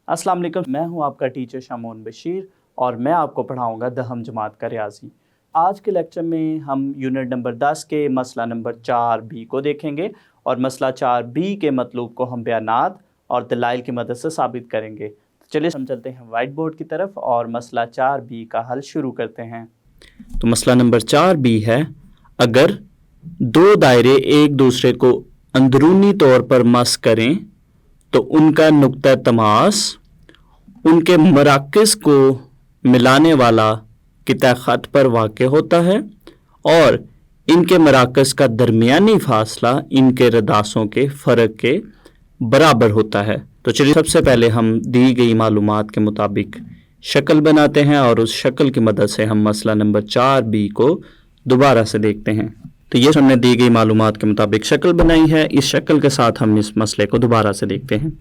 अस्सलाम वालेकुम, मैं हूं आपका टीचर शामोन बशीर और मैं आपको पढ़ाऊंगा दहम जमात का रियाजी। आज के लेक्चर में हम यूनिट नंबर 10 के मसला नंबर 4B को देखेंगे और मसला 4B के मतलूब को हम बयानात और दलाइल की मदद से साबित करेंगे। तो चलिए हम चलते हैं वाइट बोर्ड की तरफ और मसला 4B का हल शुरू करते हैं। तो मसला नंबर 4B है, अगर दो दायरे एक दूसरे को अंदरूनी तौर पर मस करें तो उनका नुक्ता तमास उनके मराकज़ को मिलाने वाला किता ख़त पर वाक़ होता है और इनके मराकज़ का दरमियानी फ़ासला इनके रदासों के फ़र्क के बराबर होता है। तो चलिए सबसे पहले हम दी गई मालूमात के मुताबिक शक्ल बनाते हैं और उस शक्ल की मदद से हम मसला नंबर 4B को दोबारा से देखते हैं। तो ये हमने दी गई मालूमात के मुताबिक शक्ल बनाई है। इस शक्ल के साथ हम इस मसले को दोबारा से देखते हैं।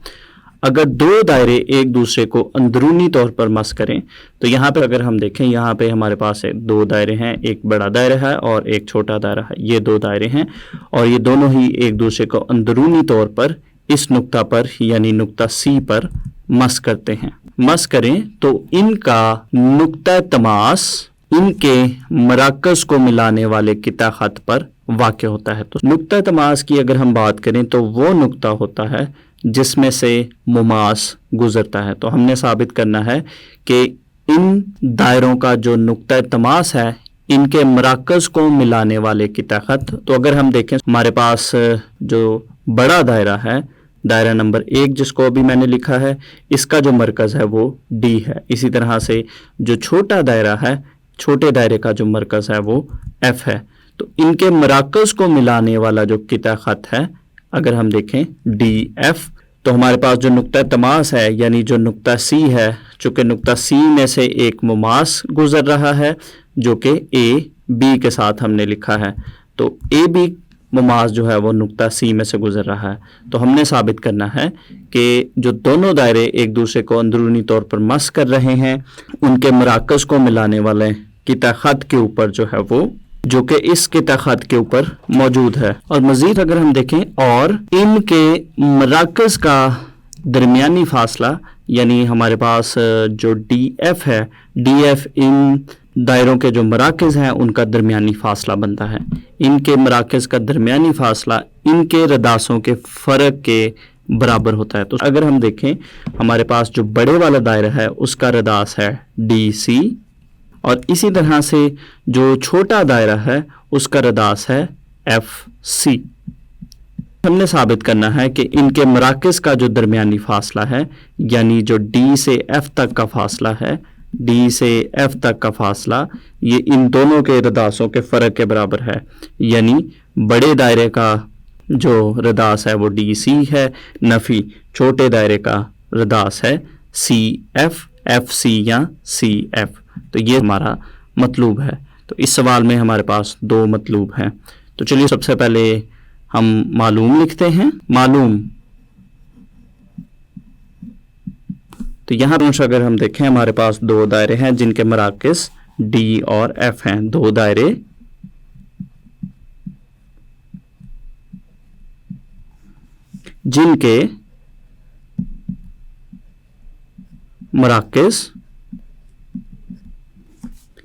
अगर दो दायरे एक दूसरे को अंदरूनी तौर पर मस करें, तो यहाँ पे अगर हम देखें, यहाँ पे हमारे पास दो दायरे हैं, एक बड़ा दायरा है और एक छोटा दायरा है। ये दो दायरे हैं और ये दोनों ही एक दूसरे को अंदरूनी तौर पर इस नुक्ता पर यानी नुक्ता C पर मस करते हैं। मस करें तो इनका नुक्ता तमास इनके मराकज़ को मिलाने वाले किता ख़त पर वाक़ होता है। तो नुक्ता तमास की अगर हम बात करें तो वो नुक्ता होता है जिसमें से मुमास गुज़रता है। तो हमने साबित करना है कि इन दायरों का जो नुक्ता तमास है इनके मराकज़ को मिलाने वाले किता ख़त। तो अगर हम देखें, हमारे पास जो बड़ा दायरा है, दायरा नंबर 1 जिसको अभी मैंने लिखा है, इसका जो मरकज़ है वो D है। इसी तरह से जो छोटा दायरा है, छोटे दायरे का जो मरकज़ है वो F है। तो इनके मराकज़ को मिलाने वाला जो किता ख़त है, अगर हम देखें DF, तो हमारे पास जो नुक्ता तमास है यानी जो नुक्ता C है, चूँकि नुक्ता C में से एक मुमास गुज़र रहा है जो कि AB के साथ हमने लिखा है, तो AB मुमास जो है वो नुक्ता C में से गुज़र रहा है। तो हमने साबित करना है कि जो दोनों दायरे एक दूसरे को अंदरूनी तौर पर मस कर रहे हैं, उनके मराकज़ को मिलाने वाले किता ख़त के ऊपर जो है वो, जो कि इस किता ख़त के ऊपर मौजूद है। और मज़ीद अगर हम देखें, और इनके मराकज़ का दरमियानी फ़ासला यानी हमारे पास जो DF है, DF इन दायरों के जो मराकज़ हैं उनका दरमियानी फ़ासला बनता है। इनके मराकज़ का दरमियानी फ़ासला इनके रदासों के फ़र्क के बराबर होता है। तो अगर हम देखें, हमारे पास जो बड़े वाला दायरा है उसका रदास है DC और इसी तरह से जो छोटा दायरा है उसका रदास है FC। हमने साबित करना है कि इनके मराकज़ का जो दरमियानी फ़ासला है यानी जो D से F तक का फ़ासला है, D से F तक का फ़ासला, ये इन दोनों के रदासों के फ़र्क के बराबर है। यानी बड़े दायरे का जो रदास है वो DC है, नफ़ी छोटे दायरे का रदास है CF, FC या CF। तो ये हमारा मतलूब है। तो इस सवाल में हमारे पास दो मतलूब हैं। तो चलिए सबसे पहले हम मालूम लिखते हैं। मालूम, तो यहाँ पर अगर हम देखें, हमारे पास दो दायरे हैं जिनके मराकज़ D और F हैं। दो दायरे जिनके मराकज़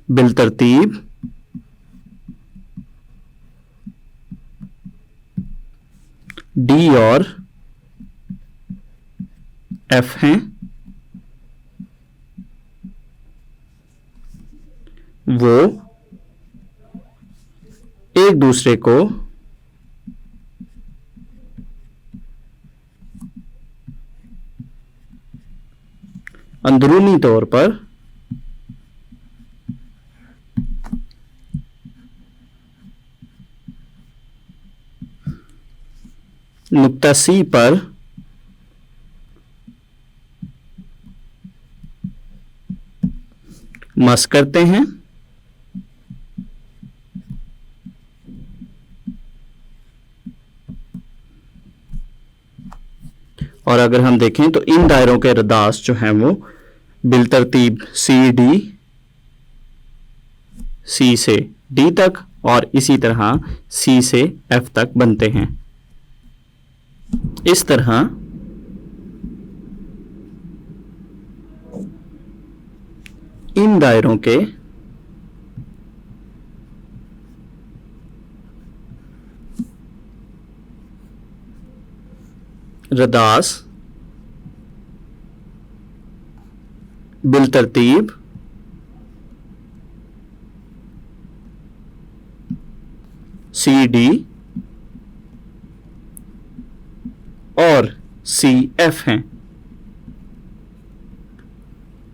बिलतरतीब D और F हैं, वो एक दूसरे को अंदरूनी तौर पर नुक्ता C पर मस करते हैं और अगर हम देखें तो इन दायरों के रदास जो हैं वो बिलतरतीब C से D तक और इसी तरह C से F तक बनते हैं। इस तरह इन दायरों के रदास बिलतरतीब CD और CF हैं।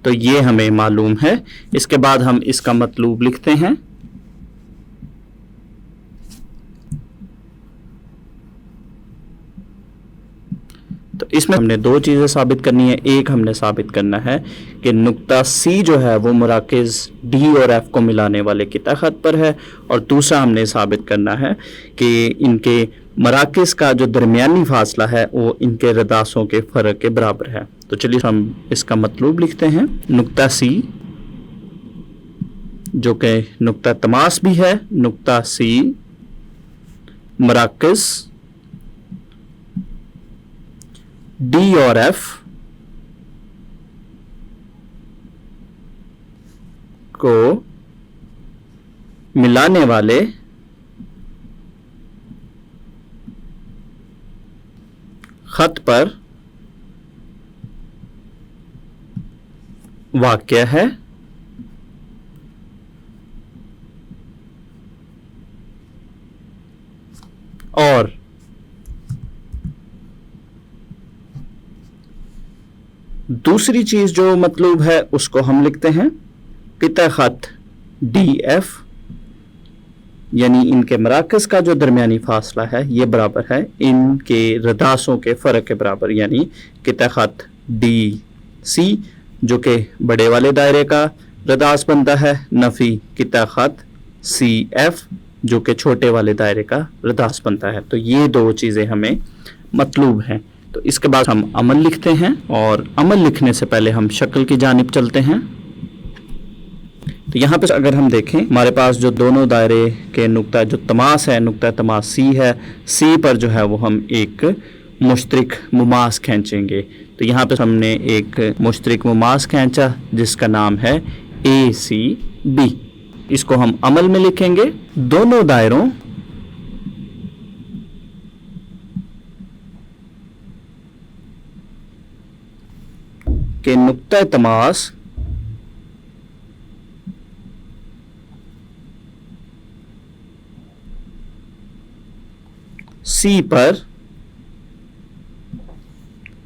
तो ये हमें मालूम है। इसके बाद हम इसका मतलब लिखते हैं। तो इसमें हमने दो चीज़ें साबित करनी है। एक हमने साबित करना है कि नुक्ता C जो है वो मराकज़ D और F को मिलाने वाले किता ख़त पर है, और दूसरा हमने साबित करना है कि इनके मराकज़ का जो दरमियानी फासला है वो इनके रदासों के फ़र्क के बराबर है। तो चलिए हम इसका मतलब लिखते हैं। नुक्ता C जो कि नुक्ता तमास भी है, नुक्ता C मराकज़ D और F को मिलाने वाले खत पर वाक़या है। और दूसरी चीज़ जो मतलब है उसको हम लिखते हैं किता खत DF, यानी इनके मराकज़ का जो दरमियानी फासला है ये बराबर है इनके रदासों के फ़र्क के बराबर, यानी किता खत DC जो कि बड़े वाले दायरे का रदास बनता है, नफ़ी किता खत CF जो कि छोटे वाले दायरे का रदास बनता है। तो ये दो चीज़ें हमें मतलूब हैं। तो इसके बाद हम अमल लिखते हैं, और अमल लिखने से पहले हम शक्ल की जानिब चलते हैं। तो यहाँ पे अगर हम देखें, हमारे पास जो दोनों दायरे के नुक्ता जो तमास है, नुक्ता तमास C है, C पर जो है वो हम एक मुश्तरिक मुमास खींचेंगे। तो यहाँ पे हमने एक मुश्तरिक मुमास खींचा जिसका नाम है ACB। इसको हम अमल में लिखेंगे। दोनों दायरों के नुक्ता तमास C पर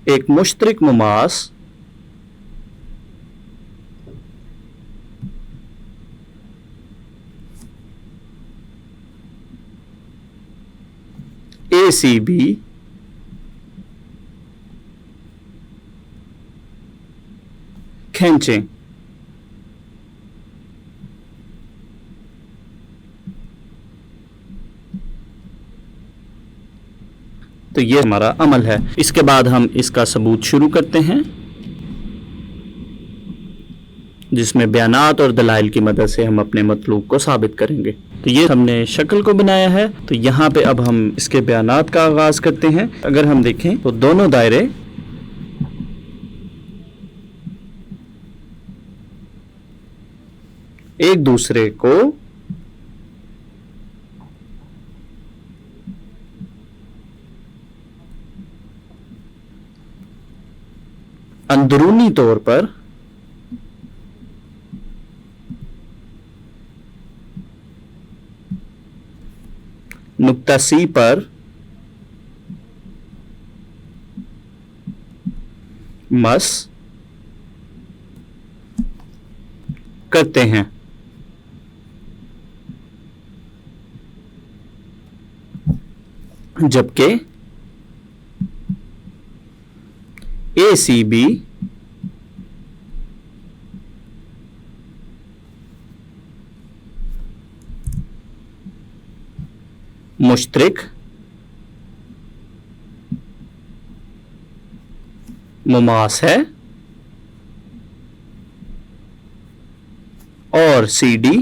एक मुश्तरिक मुमास ACB खींचें। तो ये हमारा अमल है। इसके बाद हम इसका सबूत शुरू करते हैं, जिसमें बयानात और दलाइल की मदद से हम अपने मतलूब को साबित करेंगे। तो ये हमने शक्ल को बनाया है। तो यहाँ पे अब हम इसके बयानात का आगाज करते हैं। अगर हम देखें तो दोनों दायरे एक दूसरे को अंदरूनी तौर पर नुक्ता C पर मस करते हैं। जबकि ACB मुश्तरिक मुमास है और CD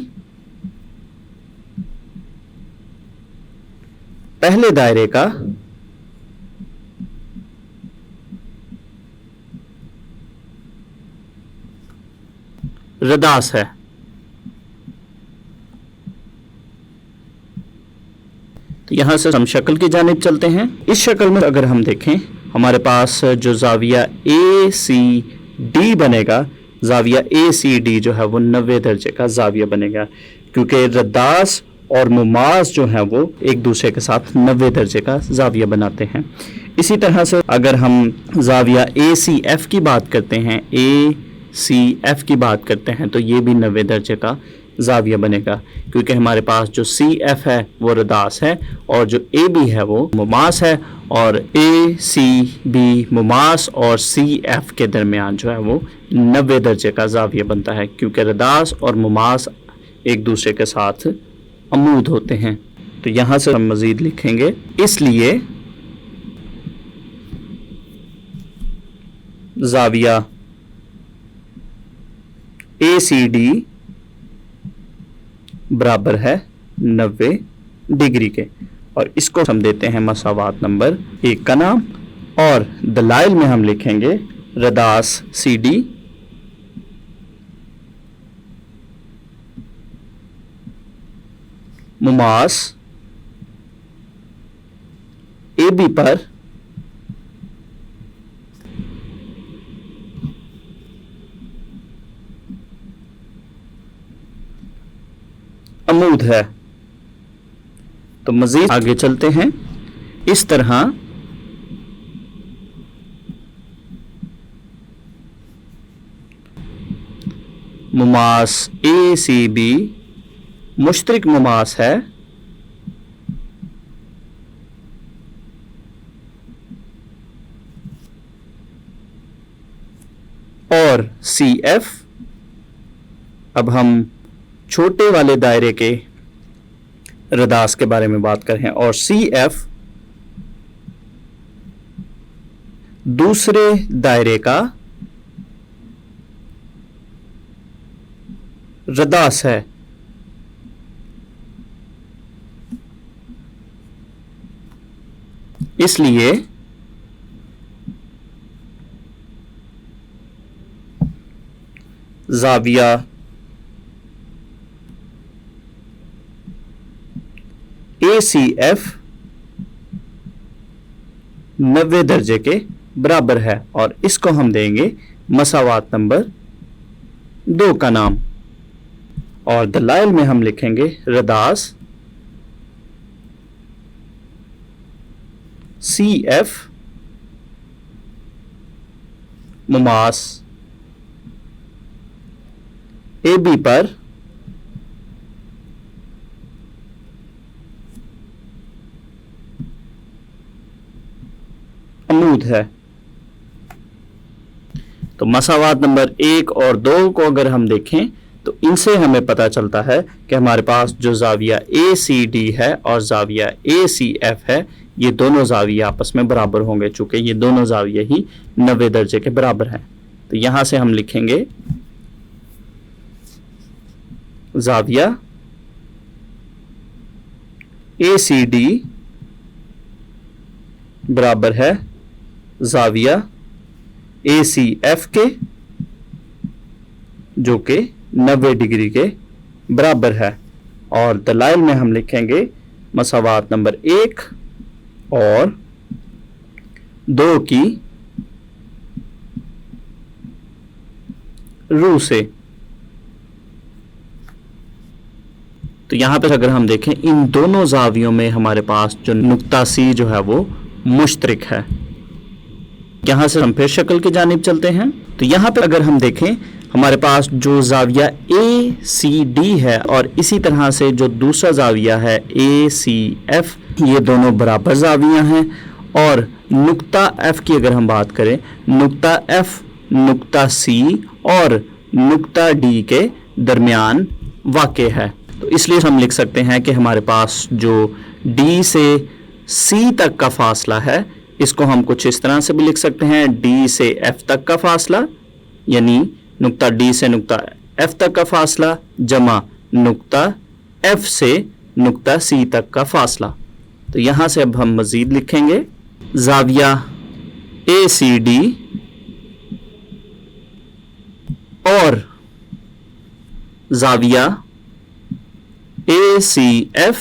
पहले दायरे का रदास है। तो यहां से हम शक्ल की जानिब चलते हैं। इस शक्ल में अगर हम देखें, हमारे पास जो जाविया ए सी डी बनेगा, जाविया ए सी डी जो है वो 90 दर्जे का जाविया बनेगा, क्योंकि रदास और मुमास जो है वो एक दूसरे के साथ 90 दर्जे का जाविया बनाते हैं। इसी तरह से अगर हम जाविया ए सी एफ की बात करते हैं, ए सी एफ की बात करते हैं, तो ये भी 90 दर्जे का जाविया बनेगा, क्योंकि हमारे पास जो सी एफ है वो रदास है और जो ए बी है वो मुमास है, और ए सी बी मुमास और सी एफ के दरमियान जो है वो 90 दर्जे का जाविया बनता है, क्योंकि रदास और मुमास एक दूसरे के साथ अमूद होते हैं। तो यहाँ से हम मज़ीद लिखेंगे, इसलिए जाविया ए सी डी बराबर है 90 डिग्री के, और इसको हम देते हैं मसावात नंबर 1 का नाम, और दलाइल में हम लिखेंगे रदास सी डी मुमास ए बी पर अमूद है। तो मजीद आगे चलते हैं। इस तरह मुमास ए सी बी मुश्तरिक मुमास है और सी एफ, अब हम छोटे वाले दायरे के रदास के बारे में बात करें, और सी एफ दूसरे दायरे का रदास है। इसलिए जाविया ए सी एफ 90 दर्जे के बराबर है, और इसको हम देंगे मसावात नंबर 2 का नाम, और दलाइल में हम लिखेंगे रदास सी एफ मुमास ए बी पर अमूद है। तो मसावात नंबर 1 और 2 को अगर हम देखें तो इनसे हमें पता चलता है कि हमारे पास जो जाविया ए सी डी है और जाविया ए सी एफ है, ये दोनों जाविया आपस में बराबर होंगे, चूंकि ये दोनों जाविया ही 90 दर्जे के बराबर हैं। तो यहां से हम लिखेंगे जाविया ए सी डी बराबर है जाविया ए सी एफ के, जो कि 90 डिग्री के बराबर है, और दलाइल में हम लिखेंगे मसावात नंबर 1 और 2 की रू से। तो यहां पर अगर हम देखें, इन दोनों जावियों में हमारे पास जो नुक्ता सी जो है वो मुश्तरिक है। यहां से हम फिर शक्ल की जानिब चलते हैं। तो यहां पर अगर हम देखें, हमारे पास जो जाविया ए सी डी है और इसी तरह से जो दूसरा जाविया है ए सी एफ, ये दोनों बराबर जाविया हैं, और नुक्ता एफ की अगर हम बात करें, नुक्ता एफ नुक्ता सी और नुक्ता डी के दरमियान वाक़े है। तो इसलिए हम लिख सकते हैं कि हमारे पास जो डी से सी तक का फासला है, इसको हम कुछ इस तरह से भी लिख सकते हैं, डी से एफ तक का फासला, यानी नुक्ता डी से नुक्ता एफ तक का फासला जमा नुक्ता एफ से नुक्ता सी तक का फासला। तो यहां से अब हम मजीद लिखेंगे जाविया ए सी डी और जाविया ACF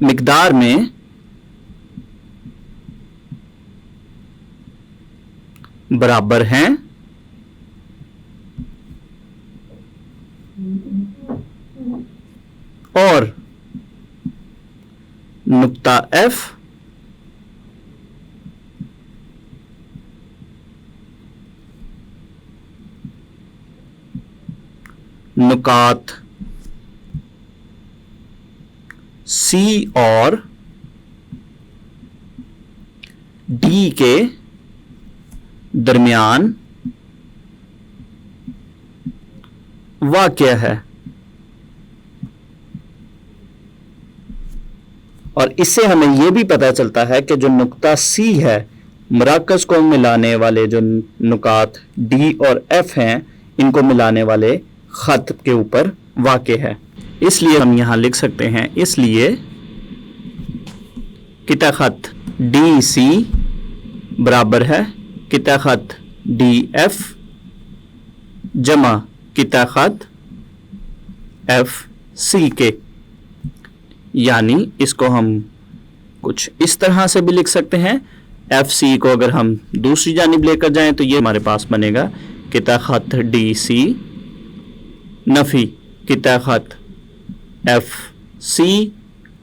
मिकदार में बराबर हैं और नुक्ता F नुकात C और D के दरमियान वाक़या है। और इससे हमें यह भी पता चलता है कि जो नुक्ता C है, मराकज़ को मिलाने वाले जो नुकात D और F हैं, इनको मिलाने वाले ख़त के ऊपर वाक़े है। इसलिए हम यहाँ लिख सकते हैं, इसलिए किता ख़त DC बराबर है किता ख़त DF जमा किता ख़त FC के। यानी इसको हम कुछ इस तरह से भी लिख सकते हैं। FC को अगर हम दूसरी जानिब लेकर जाएं तो ये हमारे पास बनेगा किता ख़त DC नफ़ी किता ख़त FC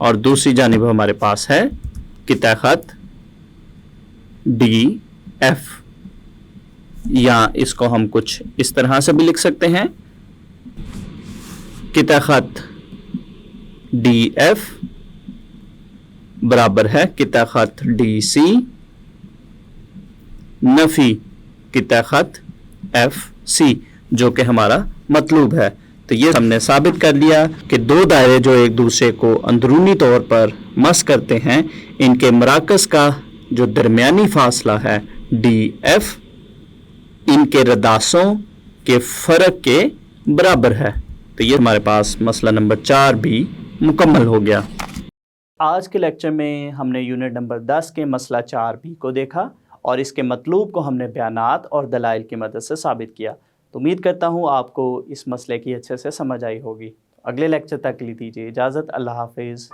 और दूसरी जानिब हमारे पास है किता ख़त DF। या इसको हम कुछ इस तरह से भी लिख सकते हैं, किता ख़त DF बराबर है किता ख़त DC नफ़ी किता ख़त FC, जो कि हमारा मतलूब है। तो ये हमने साबित कर लिया कि दो दायरे जो एक दूसरे को अंदरूनी तौर पर मस करते हैं, इनके मराकज़ का जो दरमियानी फासला है DF, इनके रदासों के फ़र्क के बराबर है। तो ये हमारे पास मसला नंबर 4 भी मुकम्मल हो गया। आज के लेक्चर में हमने यूनिट नंबर 10 के मसला 4B को देखा और इसके मतलूब को हमने बयानात और दलाइल की मदद से साबित किया। तो उम्मीद करता हूँ आपको इस मसले की अच्छे से समझ आई होगी। अगले लेक्चर तक के लिए दीजिए इजाज़त। अल्लाह हाफिज़।